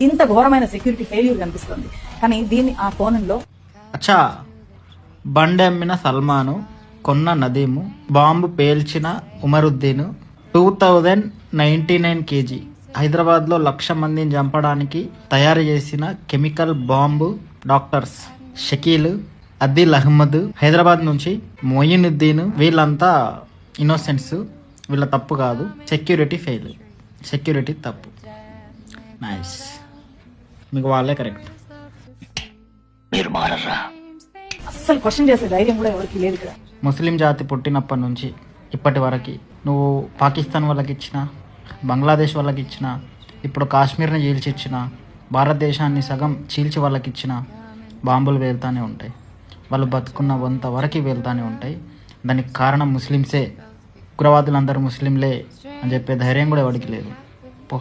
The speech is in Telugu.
ఇంత ఘోరమైన సెక్యూరిటీ ఫెయిల్యూర్ కనిపిస్తుంది. కానీ దీన్ని ఆ కోణంలో అచ్చా, బండి అమ్మిన సల్మాను, కొన్న నదీము, బాంబు పేల్చిన ఉమరుద్దీన్, 2099 kg హైదరాబాద్లో 1,00,000 మందిని చంపడానికి తయారు చేసిన chemical bomb doctors Shakeel, Adil Ahmed, Hyderabad నుంచి మొయినుద్దీన్, వీళ్ళంతా ఇన్నోసెంట్స్. వీళ్ళ తప్పు కాదు, సెక్యూరిటీ ఫెయిల్, సెక్యూరిటీ తప్పు. నైస్, మీకు వాళ్ళే కరెక్ట్. మీరు మారరా? అస్సలు క్వశ్చన్ చేసే ధైర్యం కూడా ఎవరికి లేదు ఇక్కడ. ముస్లిం జాతి పుట్టినప్పటి నుంచి ఇప్పటి వరకు నువ్వు పాకిస్తాన్ వాళ్ళకి ఇచ్చిన, బంగ్లాదేశ్ వాళ్ళకి ఇచ్చిన, ఇప్పుడు కాశ్మీర్ని చీల్చి ఇచ్చిన, భారతదేశాన్ని సగం చీల్చి వాళ్ళకి ఇచ్చిన బాంబులు వెళ్తానే ఉంటాయి. వాళ్ళు బతుకున్న వంత వరకు వెళ్తానే ఉంటాయి. దానికి కారణం ముస్లిమ్సే. ఉగ్రవాదులందరూ ముస్లింలే అని చెప్పే ధైర్యం కూడా ఎవరికి లేదు. పో.